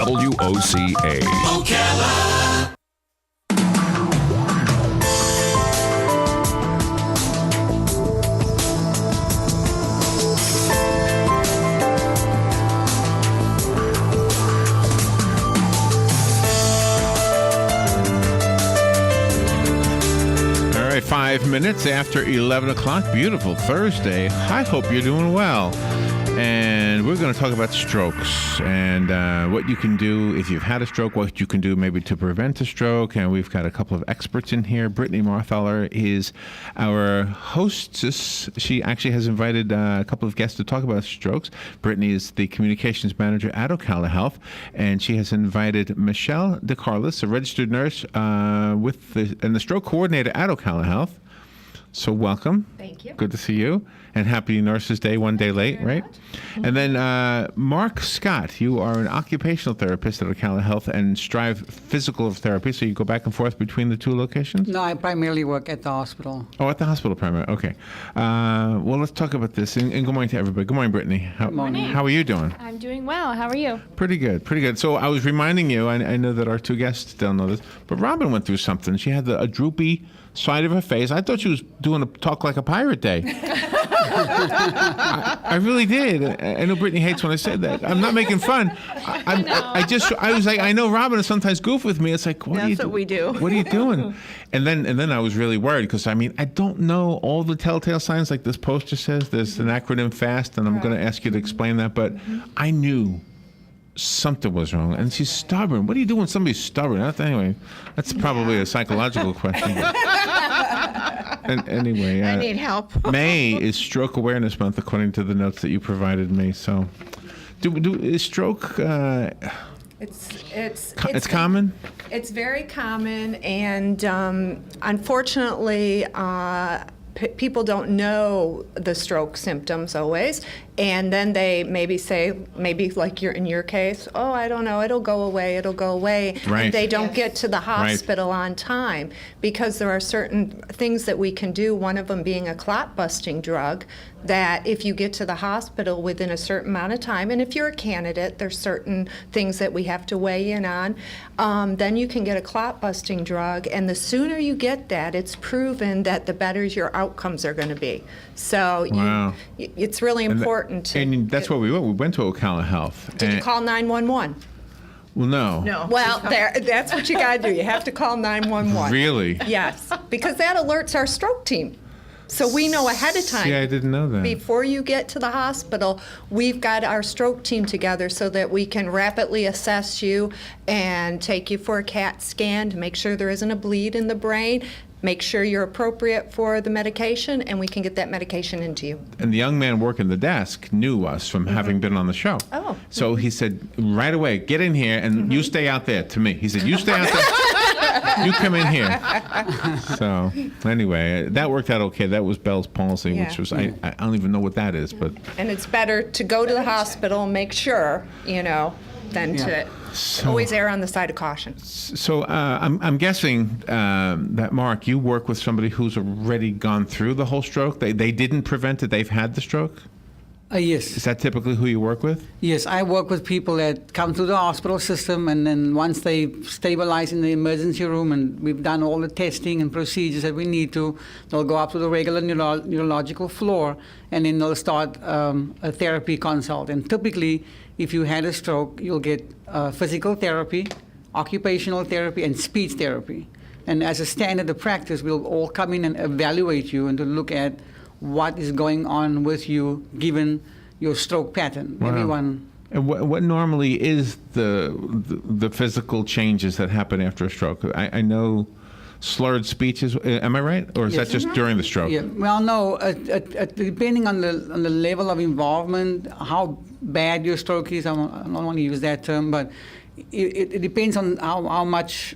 WOCA. Ocala. All right, 5 minutes after 11 o'clock. Beautiful Thursday. I hope you're doing well. And we're going to talk about strokes and what you can do if you've had a stroke, what you can do maybe to prevent a stroke. And we've got a couple of experts in here. Brittney Marthaller is our hostess. She actually has invited a couple of guests to talk about strokes. Brittney is the communications manager at Ocala Health, and she has invited Michelle DeCarlis, a registered nurse and the stroke coordinator at Ocala Health. So welcome. Thank you. Good to see you. And happy Nurses Day, one day late, right? Mm-hmm. And then Mark Scott, you are an occupational therapist at Ocala Health and Strive Physical Therapy, so you go back and forth between the two locations? No, I primarily work at the hospital. Oh, at the hospital primarily. Okay. Well, let's talk about this. And good morning to everybody. Good morning, Brittney. Good morning. How are you doing? I'm doing well. How are you? Pretty good, pretty good. So I was reminding you, I know that our two guests don't know this, but Robin went through something. She had a droopy side of her face. I thought she was doing a talk like a pirate day. I really did. I know Brittney hates when I said that. I'm not making fun. I was like, I know Robin will sometimes goof with me. It's like, That's what we do. What are you doing? And then I was really worried because I don't know all the telltale signs like this poster says. There's an acronym FAST, and I'm going to ask you to explain that. But I knew something was wrong, and she's stubborn. What do you do when somebody's stubborn? Anyway, that's probably a psychological question. And anyway, I need help. May is Stroke Awareness Month, according to the notes that you provided me. So, is stroke? It's common. It's very common, and unfortunately, people don't know the stroke symptoms always, and then they maybe say, like in your case, oh, I don't know, it'll go away. Right. And they don't get to the hospital on time because there are certain things that we can do, one of them being a clot-busting drug, that if you get to the hospital within a certain amount of time, and if you're a candidate, there's certain things that we have to weigh in on, then you can get a clot-busting drug, and the sooner you get that, it's proven that the better your outcomes are going to be. So wow. It's really important. And that's what we went. We went to Ocala Health. Did you call 911? Well, no. No. Well, that's what you got to do. You have to call 911. Really? Yes, because that alerts our stroke team. So we know ahead of time. Yeah, I didn't know that. Before you get to the hospital, we've got our stroke team together so that we can rapidly assess you and take you for a CAT scan to make sure there isn't a bleed in the brain, make sure you're appropriate for the medication, and we can get that medication into you. And the young man working the desk knew us from having been on the show. Oh. So he said, right away, get in here, and you stay out there, to me. He said, you stay out there. You come in here. So anyway, that worked out okay. That was Bell's palsy, which was, I don't even know what that is. But And it's better to go to the hospital and make sure, than to always err on the side of caution. So I'm guessing that, Mark, you work with somebody who's already gone through the whole stroke. They didn't prevent it. They've had the stroke? Yes. Is that typically who you work with? Yes, I work with people that come through the hospital system, and then once they stabilize in the emergency room and we've done all the testing and procedures that we need to, they'll go up to the regular neurological floor, and then they'll start a therapy consult. And typically, if you had a stroke, you'll get physical therapy, occupational therapy, and speech therapy. And as a standard of practice, we'll all come in and evaluate you and to look at what is going on with you given your stroke pattern. Wow. Everyone. And what normally is the physical changes that happen after a stroke? I know slurred speech is, am I right? Or is that just during the stroke? Yeah. Well, no, depending on the level of involvement, how bad your stroke is, I don't want to use that term, but it depends on how much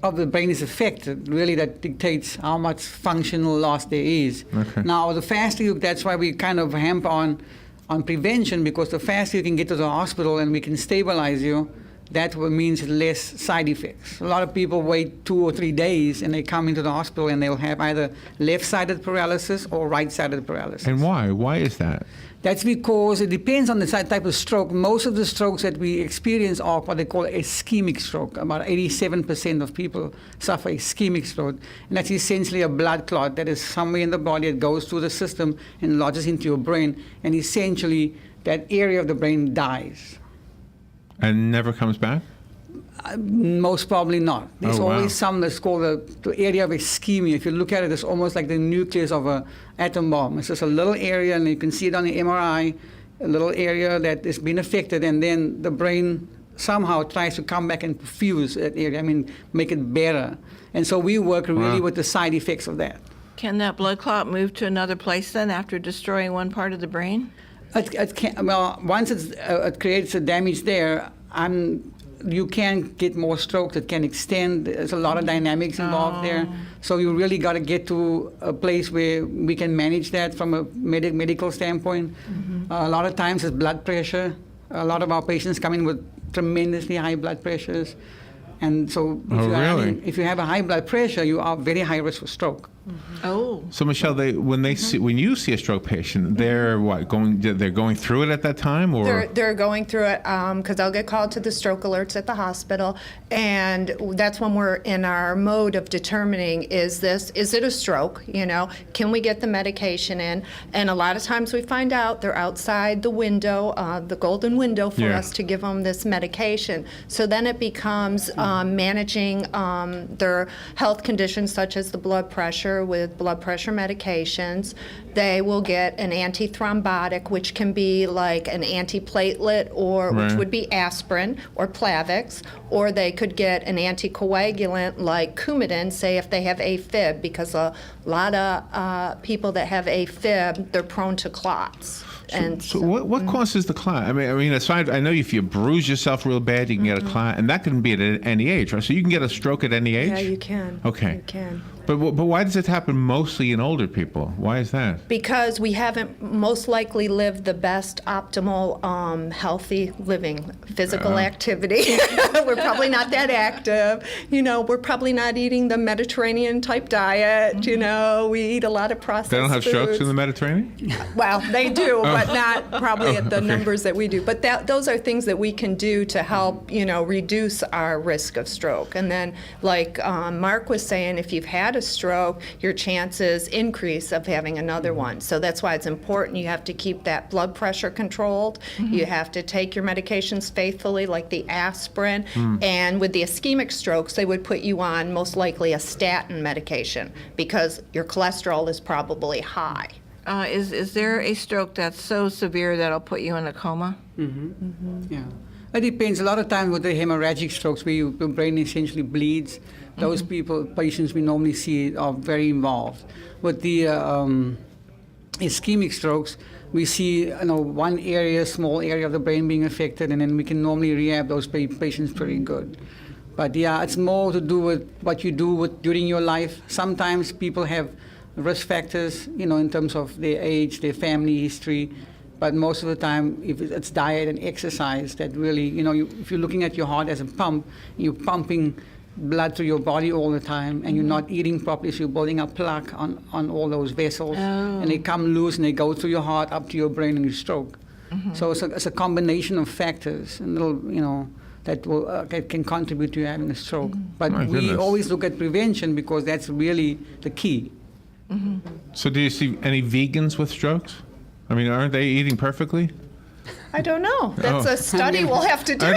of the brain is affected. Really, that dictates how much functional loss there is. Okay. Now, the faster that's why we kind of hamper on prevention, because the faster you can get to the hospital and we can stabilize you, that means less side effects. A lot of people wait 2 or 3 days and they come into the hospital and they'll have either left-sided paralysis or right-sided paralysis. And why? Why is that? That's because it depends on the type of stroke. Most of the strokes that we experience are what they call ischemic stroke. About 87% of people suffer ischemic stroke. And that's essentially a blood clot that is somewhere in the body that goes through the system and lodges into your brain. And essentially, that area of the brain dies. And never comes back? Most probably not. There's Oh, wow. always some that's called the area of ischemia. If you look at it, it's almost like the nucleus of an atom bomb. It's just a little area, and you can see it on the MRI, a little area that has been affected, and then the brain somehow tries to come back and fuse that area, make it better. And so we work really with the side effects of that. Can that blood clot move to another place then after destroying one part of the brain? It can, well, once it creates a damage there, you can get more strokes. It can extend. There's a lot of dynamics involved there. So you really got to get to a place where we can manage that from a medical standpoint. A lot of times it's blood pressure. A lot of our patients come in with tremendously high blood pressures. And so if you have a high blood pressure, you are very high risk for stroke. Oh. So Michelle, when you see a stroke patient, they're going through it at that time, or They're going through it because they'll get called to the stroke alerts at the hospital, and that's when we're in our mode of determining is it a stroke? Can we get the medication in? And a lot of times we find out they're outside the window, the golden window for us to give them this medication. So then it becomes managing their health conditions such as the blood pressure with blood pressure medications. They will get an antithrombotic, which can be like an antiplatelet, or which would be aspirin or Plavix, or they could get an anticoagulant like Coumadin, say if they have AFib, because a lot of people that have AFib, they're prone to clots. So what causes the clot? I mean, aside, I know if you bruise yourself real bad, you can get a clot, and that can be at any age, right? So you can get a stroke at any age? Yeah, you can. Okay. You can. But why does it happen mostly in older people? Why is that? Because we haven't most likely lived the best optimal healthy living, physical activity. We're probably not that active. We're probably not eating the Mediterranean type diet. We eat a lot of processed They don't have strokes foods. in the Mediterranean? Well, they do, but not probably at the numbers that we do. But those are things that we can do to help, reduce our risk of stroke. And then, like Mark was saying, if you've had a stroke, your chances increase of having another one. So that's why it's important. You have to keep that blood pressure controlled. You have to take your medications faithfully, like the aspirin. And with the ischemic strokes, they would put you on most likely a statin medication because your cholesterol is probably high. Is there a stroke that's so severe that'll put you in a coma? Yeah. It depends. A lot of times with the hemorrhagic strokes, where your brain essentially bleeds, those patients we normally see are very involved. With the ischemic strokes, we see one area, small area of the brain being affected, and then we can normally rehab those patients pretty good. But yeah, it's more to do with what you do during your life. Sometimes people have risk factors, in terms of their age, their family history. But most of the time, if it's diet and exercise that really, if you're looking at your heart as a pump, you're pumping blood through your body all the time, and you're not eating properly, so you're building up plaque on all those vessels, and they come loose and they go through your heart up to your brain and you stroke. So it's a combination of factors, and that can contribute to you having a stroke. But we always look at prevention because that's really the key. So do you see any vegans with strokes? I mean, aren't they eating perfectly? I don't know. That's a study we'll have to do. All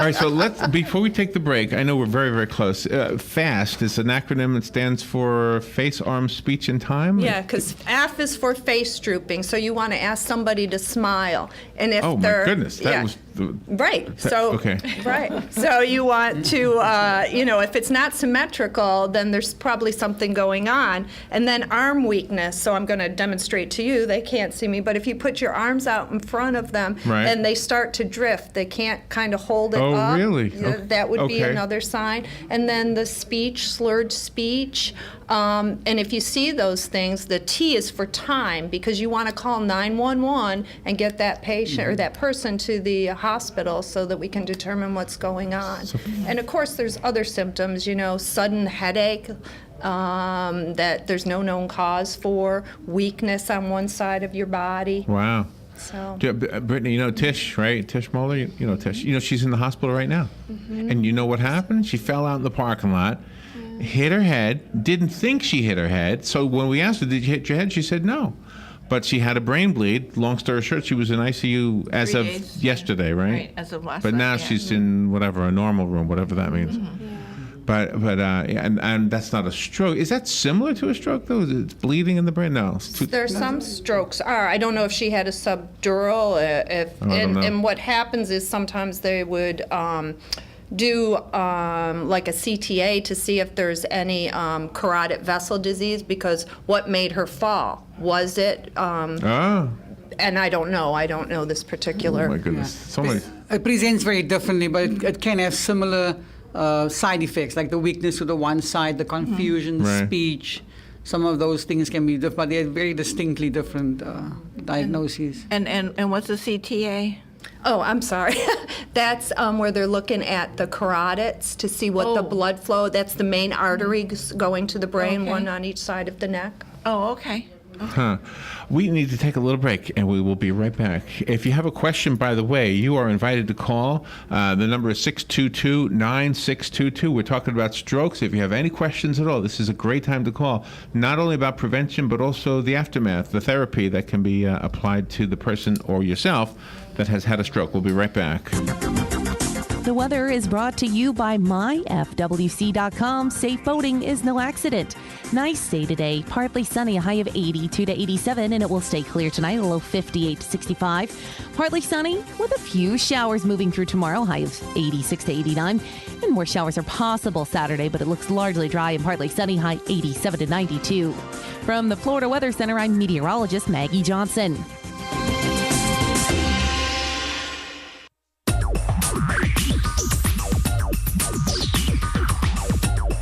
right, so before we take the break, I know we're very, very close. FAST is an acronym that stands for Face, Arm, Speech, and Time? Yeah, because F is for face drooping, so you want to ask somebody to smile. And if my goodness, that was... Right. So, okay. Right. So you want to, if it's not symmetrical, then there's probably something going on. And then arm weakness. So I'm going to demonstrate to you. They can't see me, but if you put your arms out up in front of them, Right. and they start to drift. They can't kind of hold it Oh, up. really? That would be Okay. another sign. And then the speech, slurred speech. And if you see those things, the T is for time, because you want to call 911 and get that patient or that person to the hospital so that we can determine what's going on. And of course, there's other symptoms, sudden headache that there's no known cause for, weakness on one side of your body. Wow. So. Brittney, Tish, right? Tish Moeller, you know Tish. She's in the hospital right now. And you know what happened? She fell out in the parking lot, hit her head, didn't think she hit her head. So when we asked her, did you hit your head? She said no. But she had a brain bleed. Long story short, she was in ICU as 3 of days, yesterday, right? Right, as of last But now night, yeah. she's in a normal room, whatever that means. And that's not a stroke. Is that similar to a stroke, though? It's bleeding in the brain? No. There's some strokes I don't know if she had a subdural, and what happens is sometimes they would do like a CTA to see if there's any carotid vessel disease, because what made her fall? Was it, and I don't know this particular. Oh, my goodness. So many. It presents very differently, but it can have similar side effects, like the weakness to the one side, the confusion, Right. speech. Some of those things can be different, but they're very distinctly different diagnoses. And what's a CTA? Oh, I'm sorry. That's where they're looking at the carotids to see what the blood flow. That's the main arteries going to the brain, Okay. one on each side of the neck. Oh, okay. We need to take a little break, and we will be right back. If you have a question, by the way, you are invited to call. The number is 622-9622. We're talking about strokes. If you have any questions at all, this is a great time to call. Not only about prevention, but also the aftermath, the therapy that can be applied to the person or yourself that has had a stroke. We'll be right back. The weather is brought to you by myfwc.com. Safe boating is no accident. Nice day today. Partly sunny, a high of 82 to 87, and it will stay clear tonight, a low 58 to 65. Partly sunny with a few showers moving through tomorrow, high of 86 to 89. And more showers are possible Saturday, but it looks largely dry and partly sunny, high 87 to 92. From the Florida Weather Center, I'm meteorologist Maggie Johnson.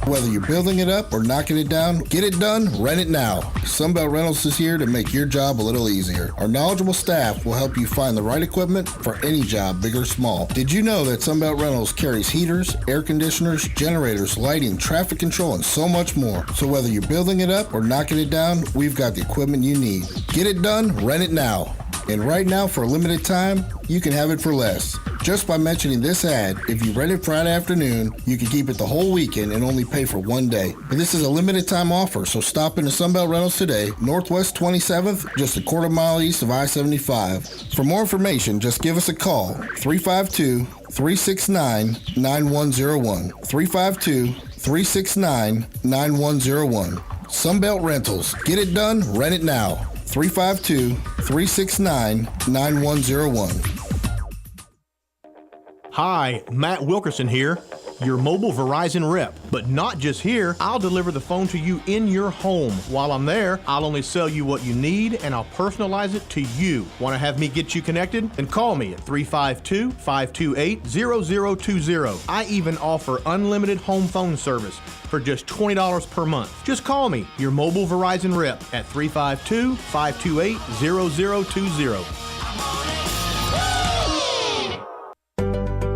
Whether you're building it up or knocking it down, get it done, rent it now. Sunbelt Rentals is here to make your job a little easier. Our knowledgeable staff will help you find the right equipment for any job, big or small. Did you know that Sunbelt Rentals carries heaters, air conditioners, generators, lighting, traffic control, and so much more? So whether you're building it up or knocking it down, we've got the equipment you need. Get it done, rent it now. And right now, for a limited time, you can have it for less. Just by mentioning this ad, if you rent it Friday afternoon, you can keep it the whole weekend and only pay for one day. But this is a limited time offer, so stop into Sunbelt Rentals today, Northwest 27th, just a quarter mile east of I-75. For more information, just give us a call, 352-369-9101. 352-369-9101. Sunbelt Rentals. Get it done, rent it now. 352-369-9101. Hi, Matt Wilkerson here, your mobile Verizon rep. But not just here, I'll deliver the phone to you in your home. While I'm there, I'll only sell you what you need and I'll personalize it to you. Want to have me get you connected? Then call me at 352-528-0020. I even offer unlimited home phone service for just $20 per month. Just call me, your mobile Verizon rep, at 352-528-0020.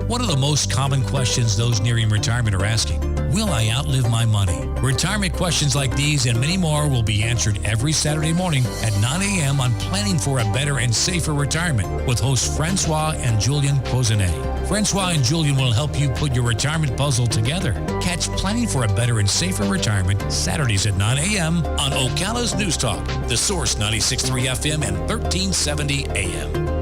One of the most common questions those nearing retirement are asking, will I outlive my money? Retirement questions like these and many more will be answered every Saturday morning at 9 a.m. on Planning for a Better and Safer Retirement with hosts Francois and Julian Pozenet. Francois and Julian will help you put your retirement puzzle together. Catch Planning for a Better and Safer Retirement Saturdays at 9 a.m. on Ocala's News Talk, The Source 96.3 FM and 1370 AM.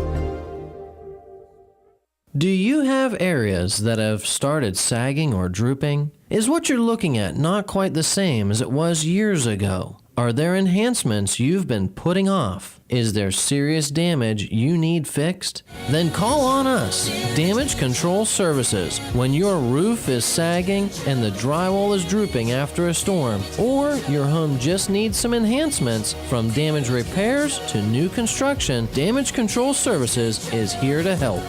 Do you have areas that have started sagging or drooping? Is what you're looking at not quite the same as it was years ago? Are there enhancements you've been putting off? Is there serious damage you need fixed? Then call on us, Damage Control Services, when your roof is sagging and the drywall is drooping after a storm, or your home just needs some enhancements. From damage repairs to new construction, Damage Control Services is here to help.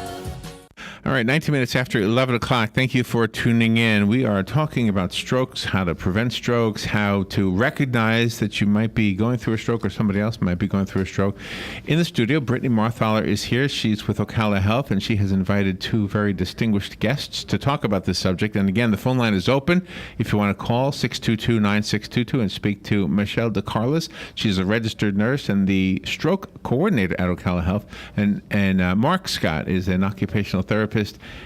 All right, 19 minutes after 11 o'clock. Thank you for tuning in. We are talking about strokes, how to prevent strokes, how to recognize that you might be going through a stroke or somebody else might be going through a stroke. In the studio, Brittney Marthaller is here. She's with Ocala Health, and she has invited two very distinguished guests to talk about this subject. And again, the phone line is open. If you want to call 622-9622 and speak to Michelle DeCarlis. She's a registered nurse and the stroke coordinator at Ocala Health. And Mark Scott is an occupational therapist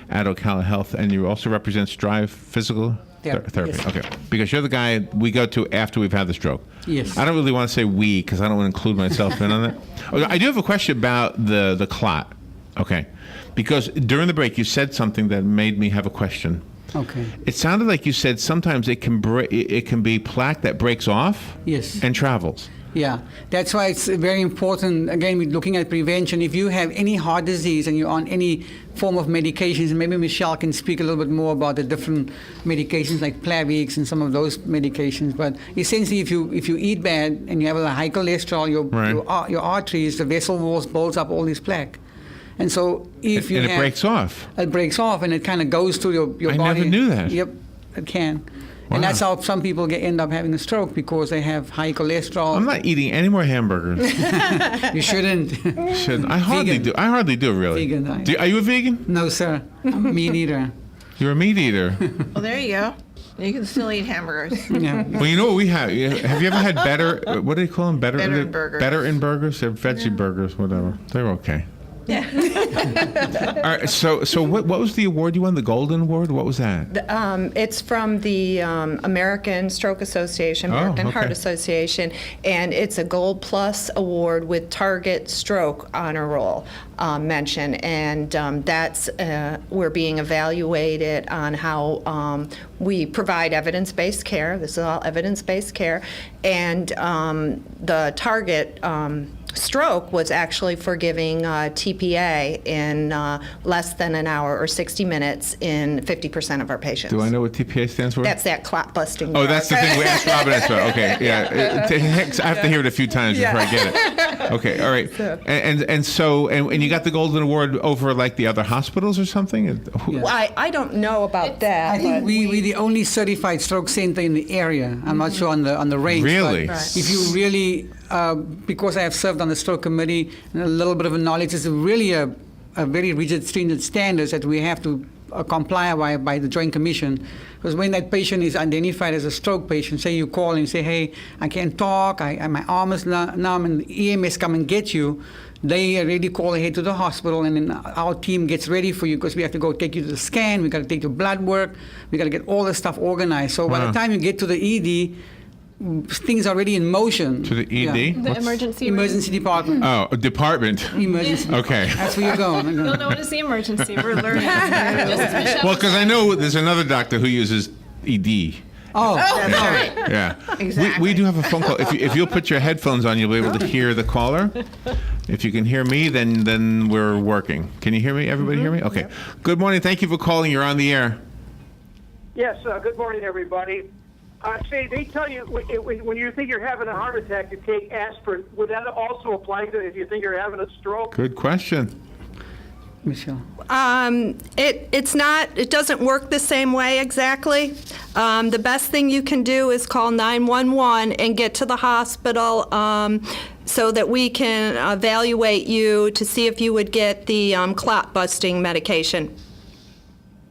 at Ocala Health, and you also represent Strive Physical Therapy. Yes. Okay, because you're the guy we go to after we've had the stroke. Yes. I don't really want to say we because I don't want to include myself in on that. Okay, I do have a question about the clot. Okay, because during the break you said something that made me have a question. Okay. It sounded like you said sometimes it can be plaque that breaks off. Yes. And travels. Yeah, that's why it's very important, again, with looking at prevention. If you have any heart disease and you're on any form of medications, and maybe Michelle can speak a little bit more about the different medications like Plavix and some of those medications. But essentially, if you eat bad and you have a high cholesterol, your arteries, the vessel walls builds up all this plaque. And so if you it breaks off. It breaks off, and it kind of goes through your body. I never knew that. Yep, it can. Wow. And that's how some people end up having a stroke, because they have high cholesterol. I'm not eating any more hamburgers. You shouldn't. Shouldn't. I hardly do. I hardly do, really. Vegan. Are you a vegan? No, sir. I'm a meat eater. You're a meat eater. Well, there you go. You can still eat hamburgers. Yeah. Well, you know what we have? Have you ever had better? What do they call them? Better in burgers. Better in burgers. They're veggie burgers, whatever. They're okay. Yeah. All right. So what was the award you won? The Golden Award? What was that? It's from the American Stroke Association, American Heart Association, and it's a Gold Plus Award with Target Stroke Honor Roll mention, and that's we're being evaluated on how we provide evidence-based care. This is all evidence-based care, and the Target Stroke was actually for giving TPA in less than an hour or 60 minutes in 50% of our patients. Do I know what TPA stands for? That's that clot busting. Oh, that's the thing we asked Robin. That's right. Okay, yeah. I have to hear it a few times before I get it. Okay, all right. And you got the Golden Award over like the other hospitals or something? Yeah. Well, I don't know about that. I think we're the only certified stroke center in the area. I'm not sure on the range. Really? But if you really, because I have served on the stroke committee and a little bit of a knowledge, it's really a very rigid, stringent standards that we have to comply by the Joint Commission. Because when that patient is identified as a stroke patient, say you call and say, hey, I can't talk, my arm is numb, and the EMS come and get you, they already call ahead to the hospital, and then our team gets ready for you, because we have to go take you to the scan, we got to take your blood work, we got to get all the stuff organized. So by the time you get to the ED, things are already in motion. To the ED? Yeah. The emergency department. Oh, department. Emergency. Okay. That's where you're going. You'll know what is the emergency. We're learning. Well, because I know there's another doctor who uses ED. Oh, That's right. Yeah. Exactly. We do have a phone call. If you'll put your headphones on, you'll be able to hear the caller. If you can hear me, then we're working. Can you hear me? Everybody hear me? Okay. Yep. Good morning. Thank you for calling. You're on the air. Yes, good morning, everybody. Say, they tell you when you think you're having a heart attack, you take aspirin. Would that also apply to if you think you're having a stroke? Good question. Michelle. It's not. It doesn't work the same way exactly. The best thing you can do is call 911 and get to the hospital so that we can evaluate you to see if you would get the clot busting medication.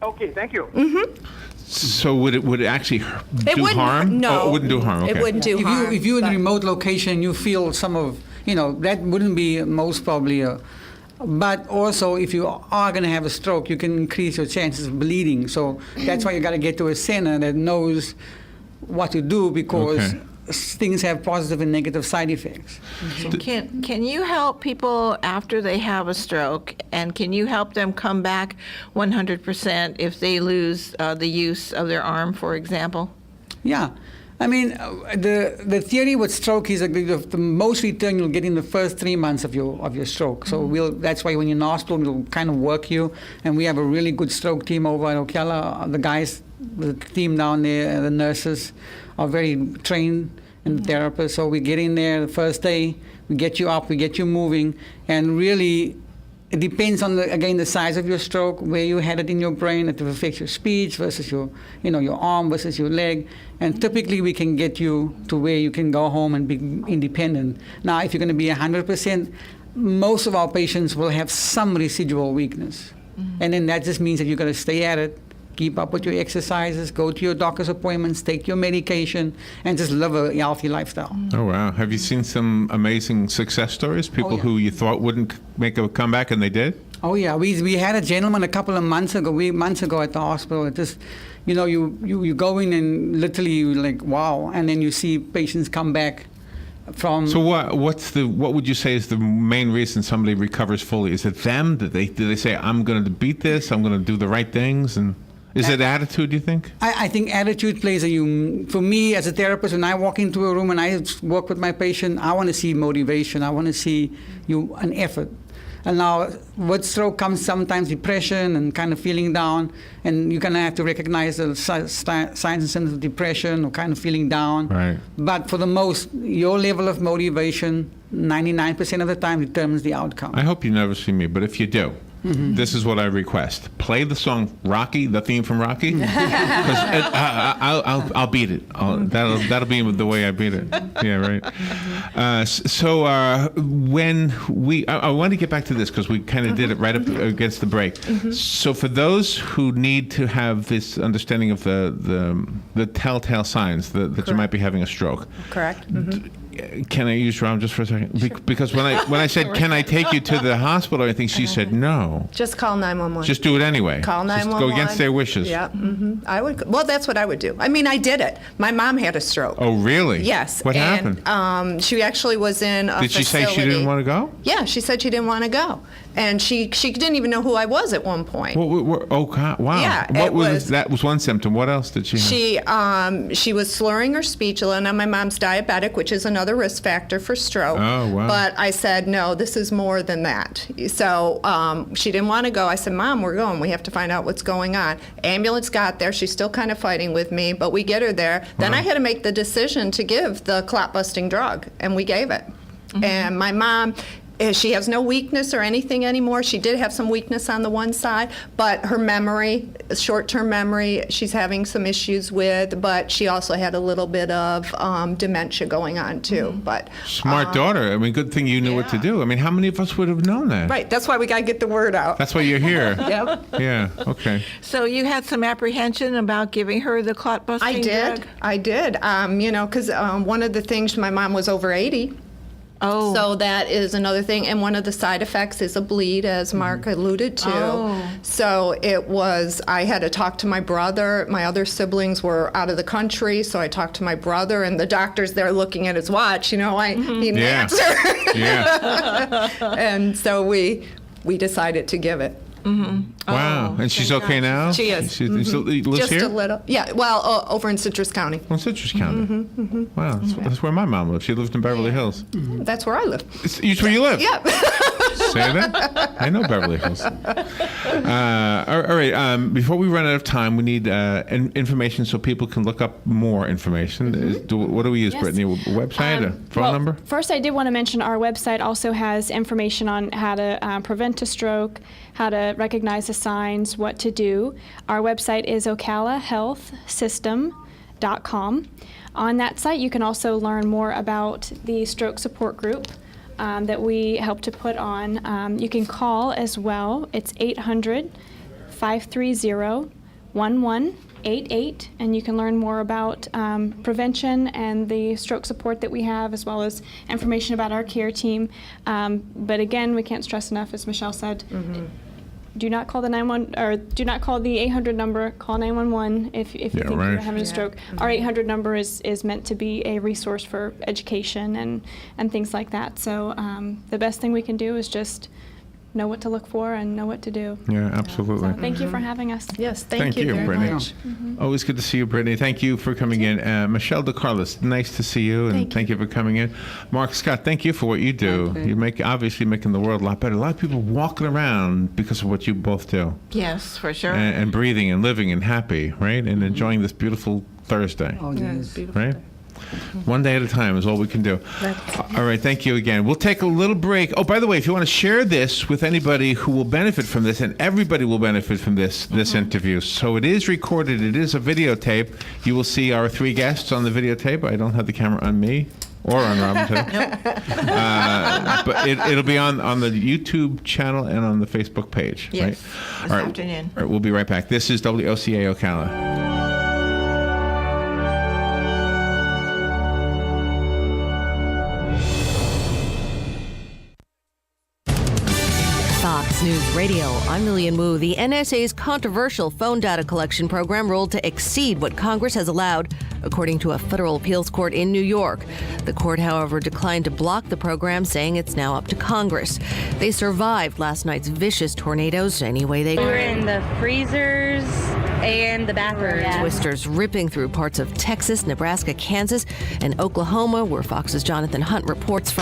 Okay, thank you. Mm-hmm. So would it actually do harm? No, it wouldn't do harm. Okay. It wouldn't do harm. If you're in a remote location, you feel some of, that wouldn't be most probably but also if you are going to have a stroke, you can increase your chances of bleeding. So that's why you got to get to a center that knows what to do, because things have positive and negative side effects. So can you help people after they have a stroke, and can you help them come back 100% if they lose the use of their arm, for example? Yeah. I mean, the theory with stroke is that the most return you'll get in the first 3 months of your stroke. So that's why when you're in hospital, we'll kind of work you. And we have a really good stroke team over at Ocala. The guys, the team down there, the nurses are very trained and therapists. So we get in there the first day, we get you up, we get you moving, and really it depends on the size of your stroke, where you had it in your brain. It affects your speech versus your arm versus your leg. And typically we can get you to where you can go home and be independent. Now, if you're going to be 100%, most of our patients will have some residual weakness. And then that just means that you're going to stay at it, keep up with your exercises, go to your doctor's appointments, take your medication, and just live a healthy lifestyle. Oh, wow. Have you seen some amazing success stories? People who you thought wouldn't make a comeback and they did? Oh, yeah. We had a gentleman a couple of months ago at the hospital. It just, you go in and literally you're like, wow. And then you see patients come back from... So what would you say is the main reason somebody recovers fully? Is it them? Do they say, I'm going to beat this, I'm going to do the right things? And is it attitude, do you think? I think attitude plays for me as a therapist, when I walk into a room and I work with my patient, I want to see motivation. I want to see an effort. And now with stroke comes sometimes depression and kind of feeling down, and you're going to have to recognize the signs and symptoms of depression or kind of feeling down. Right. But for the most, your level of motivation, 99% of the time, determines the outcome. I hope you never see me, but if you do, this is what I request. Play the song Rocky, the theme from Rocky, because I'll beat it. That'll be the way I beat it. Yeah, right. So when I want to get back to this because we kind of did it right up against the break. So for those who need to have this understanding of the telltale signs that you might be having a stroke. Correct. Can I use Ram just for a second? Because when I said, can I take you to the hospital, I think she said no. Just call 911. Just do it anyway. Call 911. Just go against their wishes. Yeah. I would. Well, that's what I would do. I mean, I did it. My mom had a stroke. Oh, really? Yes. What happened? She actually was in a Did she say she didn't want to go? Yeah, she said she didn't want to go. And she didn't even know who I was at one point. Oh, God. Wow. Yeah, that was one symptom. What else did she have? She was slurring her speech. And my mom's diabetic, which is another risk factor for stroke. Oh, wow. But I said, no, this is more than that. So she didn't want to go. I said, Mom, we're going. We have to find out what's going on. Ambulance got there. She's still kind of fighting with me, but we get her there. Then I had to make the decision to give the clot-busting drug, and we gave it. And my mom... She has no weakness or anything anymore. She did have some weakness on the one side, but her memory, short-term memory, she's having some issues with, but she also had a little bit of dementia going on too. But smart daughter. I mean, good thing you knew what to do. I mean, how many of us would have known that? Right. That's why we got to get the word out. That's why you're here. Yep. Yeah. Okay. So you had some apprehension about giving her the clot-busting drug? I did. Because one of the things, my mom was over 80. Oh. So that is another thing. And one of the side effects is a bleed, as Mark alluded to. Oh. So I had to talk to my brother. My other siblings were out of the country, so I talked to my brother, and the doctor's there looking at his watch. He didn't answer. Yeah. And so we decided to give it. Wow. And she's okay now? She is. She lives Just here? a little. Yeah, well, over in Citrus County. Oh, Citrus County. Wow, that's where my mom lived. She lived in Beverly Hills. That's where I live. It's where you live? Yep. Say that? I know Beverly Hills. All right. Before we run out of time, we need information so people can look up more information. What do we use, Brittney? A website? A phone number? First, I did want to mention our website also has information on how to prevent a stroke, how to recognize the signs, what to do. Our website is ocalahealthsystem.com. On that site, you can also learn more about the stroke support group that we help to put on. You can call as well. It's 800-530-1188, and you can learn more about prevention and the stroke support that we have, as well as information about our care team. But again, we can't stress enough, as Michelle said, do not call the 911 or do not call the 800 number. Call 911 if you think you're having a stroke. Our 800 number is meant to be a resource for education and things like that. So the best thing we can do is just know what to look for and know what to do. Yeah, absolutely. So thank you for having us. Yes, Thank you, very Brittney. much. Always good to see you, Brittney. Thank you for coming in. Michelle DeCarlis, nice to see you, and thank you for coming in. Mark Scott, thank you for what you do. You're obviously making the world a lot better. A lot of people walking around because of what you both do. Yes, for sure. And breathing and living and happy, right? And enjoying this beautiful Thursday, Oh, yes. right? One day at a time is all we can do. All right, thank you again. We'll take a little break. Oh, by the way, if you want to share this with anybody who will benefit from this, and everybody will benefit from this interview. So it is recorded. It is a videotape. You will see our three guests on the videotape. I don't have the camera on me or on Robin today. But it'll be on the YouTube channel and on the Facebook page. Yes, right? this afternoon. All right, we'll be right back. This is WOCA Ocala. Fox News Radio, I'm Lillian Wu. The NSA's controversial phone data collection program ruled to exceed what Congress has allowed, according to a federal appeals court in New York. The court, however, declined to block the program, saying it's now up to Congress. They survived last night's vicious tornadoes any way they could. We were in the freezers and the bathrooms. Twisters ripping through parts of Texas, Nebraska, Kansas, and Oklahoma, where Fox's Jonathan Hunt reports from.